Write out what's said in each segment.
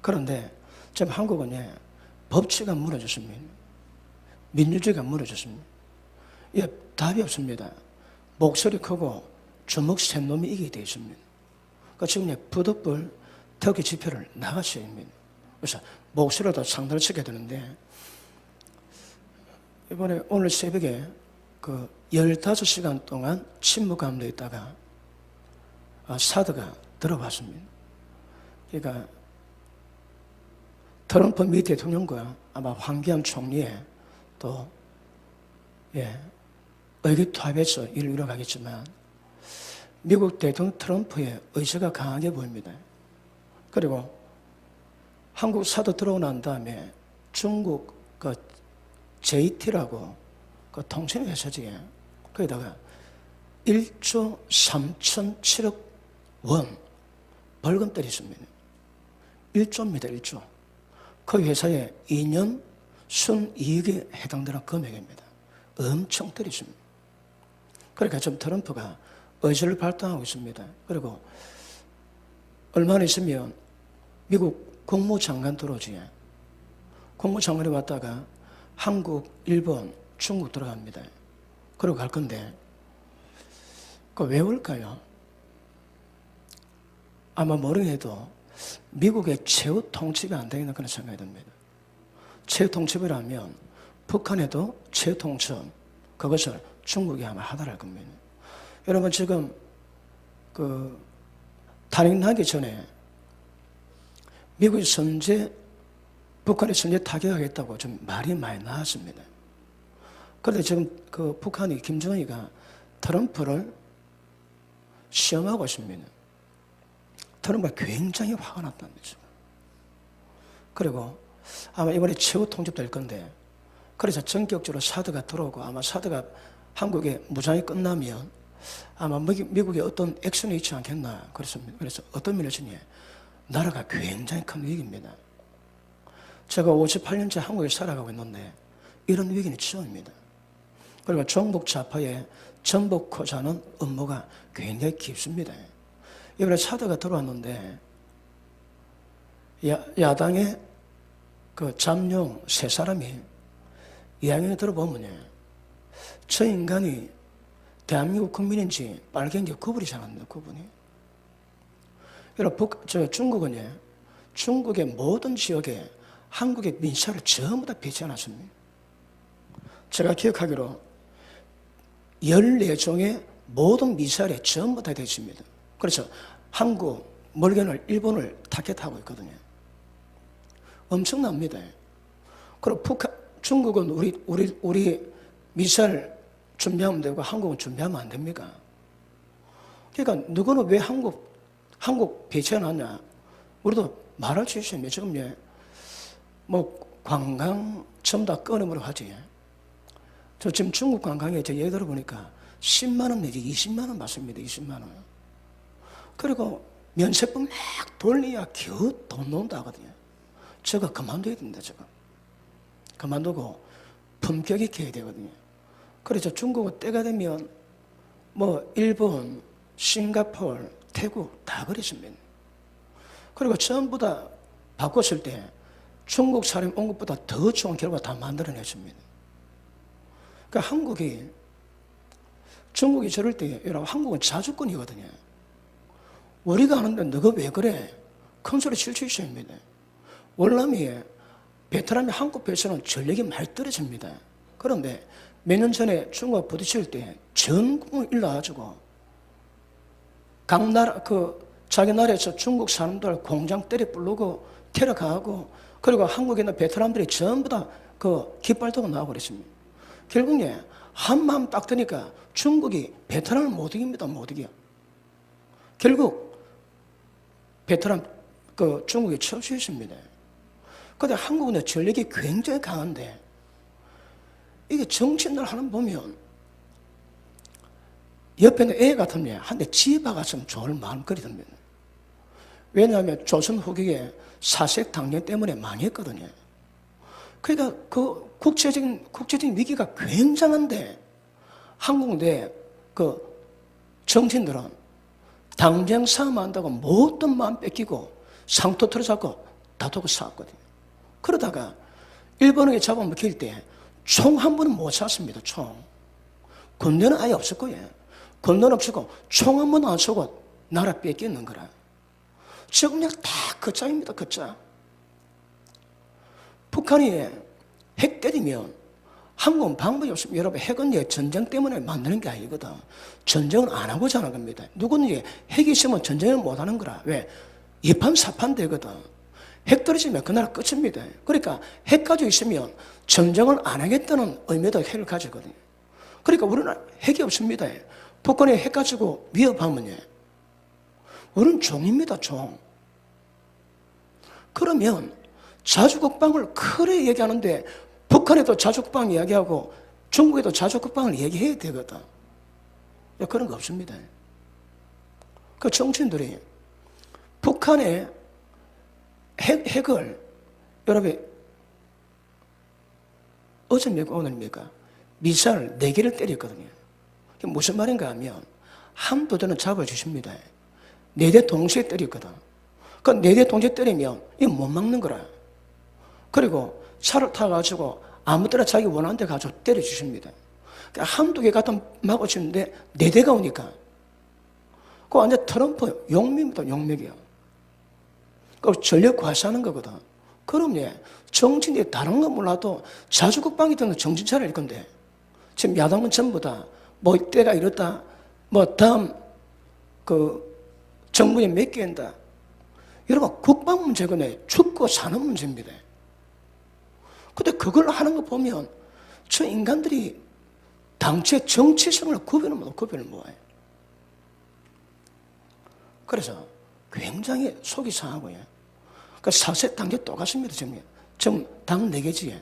그런데 지금 한국은 법치가 무너졌습니다. 민주주의가 무너졌습니다. 답이 없습니다. 목소리 크고 주먹 센 놈이 이기게 되어 있습니다. 그러니까 지금 부득불 특위 집회를 나갔어야 합니다. 그래서 목소리도 상당히 치게 되는데, 이번에 오늘 새벽에 15시간 동안 침묵감도 있다가 사드가 들어왔습니다. 그러니까 트럼프 미 대통령과 아마 황교안 총리의 또 의기투합해서 일을 이뤄가겠지만, 미국 대통령 트럼프의 의지가 강하게 보입니다. 그리고 한국 사드 들어오고 난 다음에 중국 JT라고 통신 회사지에 거기다가 1조 3,007억 원 벌금 때렸습니다. 1조입니다, 1조. 그 회사의 2년 순이익에 해당되는 금액입니다. 엄청 때렸습니다. 그러니까 지금 트럼프가 의지를 발동하고 있습니다. 그리고 얼마나 있으면 미국 국무장관 들어오지. 국무장관이 왔다가 한국, 일본, 중국 들어갑니다. 그러고 갈 건데, 왜 올까요? 아마 모르게도 미국의 최후 통치가 안 되겠나 그런 생각이 듭니다. 최후 통치라면 북한에도 최후 통치, 그것을 중국이 아마 하달할 겁니다. 여러분, 지금 탄핵 나기 전에 미국이 북한이 선제 타격하겠다고 좀 말이 많이 나왔습니다. 그런데 지금 북한이, 김정은이가 트럼프를 시험하고 있습니다. 트럼프가 굉장히 화가 났다는 거죠. 그리고 아마 이번에 최후 통첩될 건데, 그래서 전격적으로 사드가 들어오고, 아마 사드가 한국에 무장이 끝나면 아마 미국에 어떤 액션이 있지 않겠나 그렇습니다. 그래서 어떤 면에서 나라가 굉장히 큰 위기입니다. 제가 58년째 한국에 살아가고 있는데 이런 위기는 처음입니다. 그리고 종북 좌파의 전복하자는 음모가 굉장히 깊습니다. 이번에 사드가 들어왔는데 야당의 잠룡 세 사람이 이야기를 들어보면 저 인간이 대한민국 국민인지 빨갱이 구분이 잘 안 돼요, 구분이. 중국은 중국의 모든 지역에 한국의 민사를 전부 다 배치해놨습니다. 제가 기억하기로 14종의 모든 미사일에 전부 다 되어 있습니다. 그래서 한국, 멀게는 일본을 타겟하고 있거든요. 엄청납니다. 그리고 중국은 우리 미사일 준비하면 되고 한국은 준비하면 안 됩니까? 그러니까 누구는 왜 한국 배치해놨냐? 우리도 말할 수 있어요. 지금 관광 전부 다 끊어버려 하지. 저 지금 중국 관광에 제 얘기 들어보니까 10만 원 내지 20만 원 받습니다. 20만 원. 그리고 면세점 막 돌려야 겨우 돈 논다 하거든요. 저거 그만둬야 된다, 저거. 그만두고 품격 있게 해야 되거든요. 그래서 중국은 때가 되면 일본, 싱가포르, 태국 다 그랬습니다. 그리고 전부 다 바꿨을 때 중국 사람 온 것보다 더 좋은 결과 다 만들어냈습니다. 그러니까 중국이 저럴 때, 여러분, 한국은 자주권이거든요. 우리가 하는데 너가 왜 그래? 큰 소리 칠 수 있어야 합니다. 월남이 베트남의 한국 배에서는 전력이 많이 떨어집니다. 그런데 몇 년 전에 중국과 부딪힐 때 전국을 일러가지고 자기 나라에서 중국 사람들 공장 때려 부르고 테러가고, 그리고 한국에 있는 베트남들이 전부 다 깃발 들고 나와고 그랬습니다. 결국에 한마음 딱 드니까 중국이 베트남을 못 이깁니다. 못 이겨. 결국 베트남 중국이 철수했습니다. 그런데 한국은 전력이 굉장히 강한데, 이게 정치인들 하는 보면 옆에 있는 애 같으면 한 대 집어갔으면 좋을 마음거리 듭니다. 왜냐하면 조선 후기에 사색 당년 때문에 망했거든요. 그러니까 국제적인 위기가 굉장한데, 한국 내 정치인들은 당장 싸움한다고 모든 마음 뺏기고 상토 틀어잡고 다투고 싸웠거든요. 그러다가 일본에게 잡아먹힐 때 총 한 번은 못 쐈습니다. 총. 군대는 아예 없었고요. 군대는 없었고 총 한 번도 안 쏘고 나라 뺏기는 거라. 지금 그냥 다 끝장입니다. 끝장. 북한이 핵 때리면 한국은 방법이 없습니다. 여러분, 핵은 전쟁 때문에 만드는 게 아니거든. 전쟁은 안 하고자 하는 겁니다. 누구는 핵이 있으면 전쟁을 못 하는 거라. 왜? 이판사판 되거든. 핵 떨어지면 그 나라 끝입니다. 그러니까 핵 가지고 있으면 전쟁을 안 하겠다는 의미도 핵을 가지거든요. 그러니까 우리는 핵이 없습니다. 북한이 핵 가지고 위협하면 우리는 종입니다. 종. 그러면 자주국방을 크게 얘기하는데 북한에도 자주국방 이야기하고 중국에도 자주국방을 얘기해야 되거든. 그런 거 없습니다. 그 정치인들이 북한의 핵을 여러분 어제입니까 오늘입니까? 미사일 4개를 때렸거든요. 그게 무슨 말인가 하면 한두 대는 잡아주십니다. 4대 동시에 때렸거든. 그 4대 동시에 때리면 이거 못 막는 거라. 그리고 차를 타가지고 아무 때나 자기 원하는 데 가서 때려주십니다. 그러니까 한두 개 갖다 막아주는데 4대가 오니까 그거 완전 트럼프 용맹입니다. 용맹이야. 그 전력 과시하는 거거든. 그럼 정치인이 다른 건 몰라도 자주국방이 되는 정신 차릴 건데 지금 야당은 전부 다 뭐 때가 이렇다 뭐 다음 그 정부에 몇 개 한다. 여러분 국방 문제는 죽고 사는 문제입니다. 근데 그걸 하는 거 보면 저 인간들이 당최 정치성을 구별을 못해요. 그래서 굉장히 속이 상하고요. 그 사세 단계 똑같습니다. 지금 당 4개지에.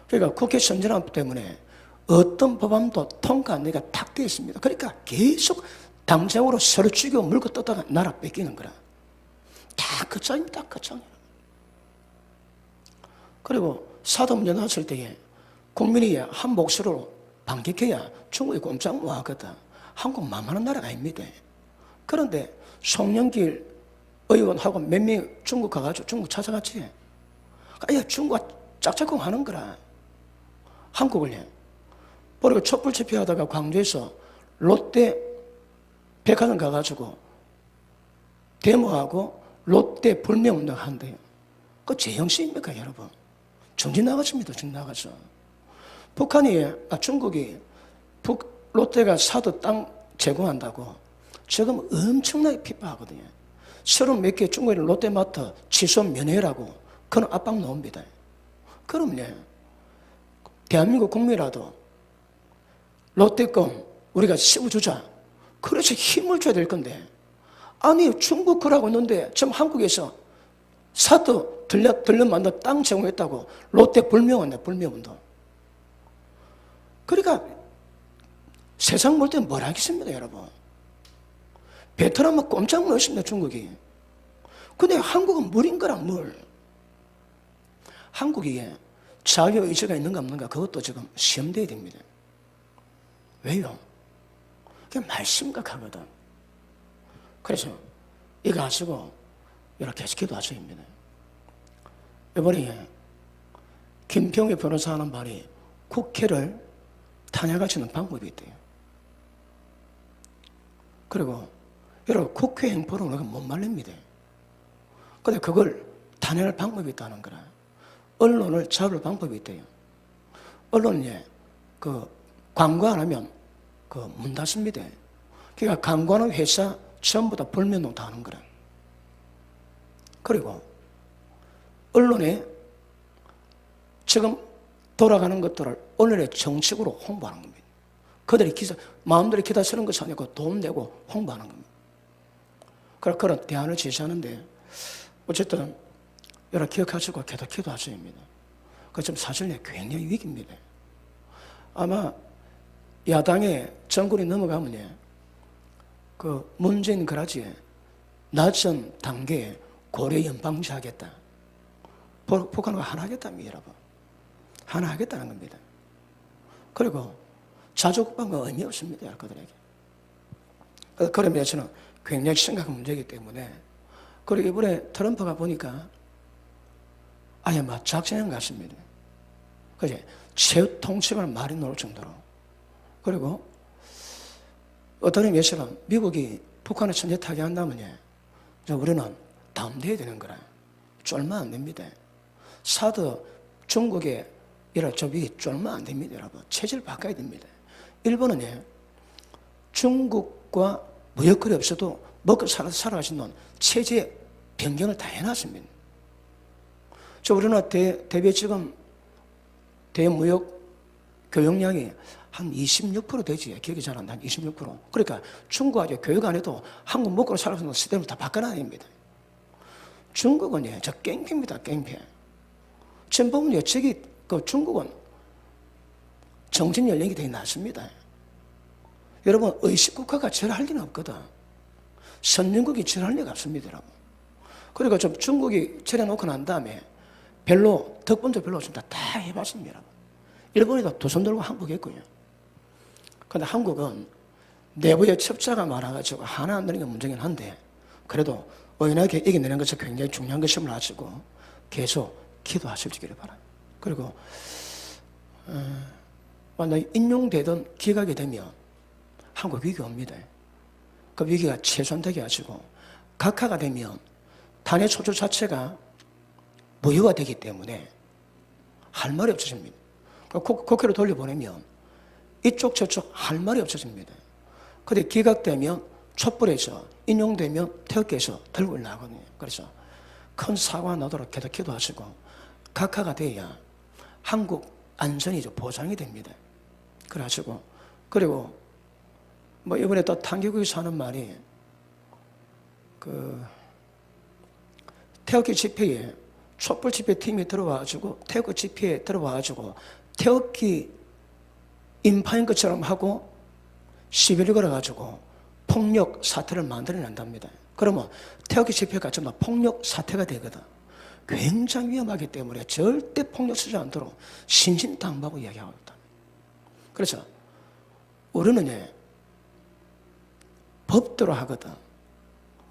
그러니까 국회 선진화 때문에 어떤 법안도 통과 안 되가 탁 되어 있습니다. 그러니까 계속 당장으로 서로 죽이고 물고 떴다가 나라 뺏기는 거라. 다 끝장입니다. 끝장이에요. 그리고 사드 문제 나왔을 때에 국민이 한 목소리로 반격해야 중국이 꼼짝 못 하거든. 한국 만만한 나라가 아닙니다. 그런데 송영길 의원하고 몇 명이 중국 가가지고 중국 찾아갔지. 아예 중국과 짝짝꿍 하는 거라. 한국을 그리고 촛불 집회하다가 광주에서 롯데 백화점 가가지고 데모하고 롯데 불매운동 한대요. 그거 제 형식입니까 여러분? 정신 나갔습니다. 정신 나가서. 중국이 롯데가 사드 땅 제공한다고 지금 엄청나게 핍박하거든요. 30몇 개 중국의 롯데마트 취소 면회라고 그런 압박 나옵니다. 그럼 대한민국 국민이라도 롯데권 우리가 씌워주자. 그래서 힘을 줘야 될 건데 아니 중국 그러고 있는데 지금 한국에서 사드 들려만든 땅 제공했다고 롯데 불매운동 불매운동. 그러니까 세상 볼 때 뭘 하겠습니다 여러분. 베트남은 꼼짝 못했습니다 중국이. 근데 한국은 물인 거라 물. 한국이 자유의지가 있는가 없는가 그것도 지금 시험돼야 됩니다. 왜요? 그게 말 심각하거든. 그래서 이거 가지고 이렇게 해서 기도하셔야 합니다. 이번에 김평희 변호사 하는 말이 국회를 탄핵하시는 방법이 있대요. 그리고 여러분 국회 행포로 우리가 못 말립니다. 근데 그걸 탄핵할 방법이 있다는 거라. 언론을 잡을 방법이 있대요. 언론이 광고 안 하면 문 닫습니다. 그러니까 광고하는 회사 전부 다 불매운동 다 하는 거라. 그리고 언론에 지금 돌아가는 것들을 언론의 정책으로 홍보하는 겁니다. 그들이 마음대로 기다 쓰는 것이 아니고 돈 내고 홍보하는 겁니다. 그런 대안을 제시하는데 어쨌든 여러 기억하시고 계속 기도하셔야 합니다. 지금 사실 굉장히 위기입니다. 아마 야당의 정권이 넘어가면 문재인 그라지에 낮은 단계에 고려 연방제하겠다. 북한과 하나 하겠답니다, 여러분. 하나 하겠다는 겁니다. 그리고 자주국방은 의미 없습니다, 그들에게. 그런 면에서는 굉장히 심각한 문제이기 때문에 그리고 이번에 트럼프가 보니까 아예 막 작전형 같습니다. 그제 최후 통치를 말이 나올 정도로. 그리고 어떤 의미에서는 미국이 북한을 천재 타격한다면 우리는 다운돼야 되는 거라. 쫄면 안 됩니다. 사드 중국의 이런 저기 쫄면 안 됩니다, 여러분. 체제를 바꿔야 됩니다. 일본은 중국과 무역거리 없어도 먹고 살아갈 수 있는 체제 변경을 다 해놨습니다. 우리나라 대비 지금 대무역 교역량이 한 26% 되지. 기억이 잘 안 나. 한 26%. 그러니까 중국하고 교역 안 해도 한국 먹고 살아갈 수 있는 시스템을 다 바꿔놔야 됩니다. 중국은 저 깽패입니다, 깽패. 지금 보면 저기 중국은 정신 연령이 되게 낮습니다. 여러분, 의식국가가 절할 리는 없거든. 선진국이 절할 리가 없습니다, 여러분. 그러니까 좀 중국이 절해놓고 난 다음에 별로, 덕분도 별로 없습니다. 다 해봤습니다, 여러분. 일본에도 두 손 들고 항복했고요. 그런데 한국은 내부에 첩자가 많아가지고 하나 안 되는 게 문제긴 한데, 그래도 의인하게 이겨내는 것이 굉장히 중요한 것임을 아시고 계속 기도하시기를 바랍니다. 그리고 만약 인용되던 기각이 되면 한국 위기가 옵니다. 그 위기가 최소화되게 하시고, 각하가 되면 탄핵 소추 자체가 무효화되기 때문에 할 말이 없어집니다. 국회로 돌려보내면 이쪽 저쪽 할 말이 없어집니다. 근데 기각되면 촛불에서 인용되면 태극기에서 들고 나거든요. 그래서 큰 사고가 나도록 계속 기도하시고, 각하가 돼야 한국 안전이 보장이 됩니다. 그러시고, 그리고 이번에 또 탄계국에서 하는 말이 태극기 집회에 촛불 집회 팀이 들어와가지고 태극기 집회에 들어와가지고 태극기 인파인 것처럼 하고 시비를 걸어가지고 폭력 사태를 만들어낸답니다. 그러면 태극기 집회가 정말 폭력 사태가 되거든. 굉장히 위험하기 때문에 절대 폭력 쓰지 않도록 신신당부하고 이야기하고 있다. 그래서 우리는 법대로 하거든.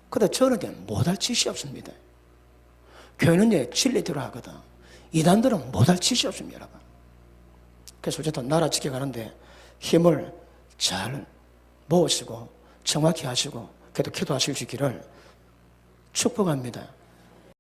그런데 저는 못할 짓이 없습니다. 교회는 진리대로 하거든. 이단들은 못할 짓이 없습니다, 여러분. 그래서 어쨌든 나라 지켜가는데 힘을 잘 모으시고 정확히 하시고 그래도 기도하실 수 있기를 축복합니다.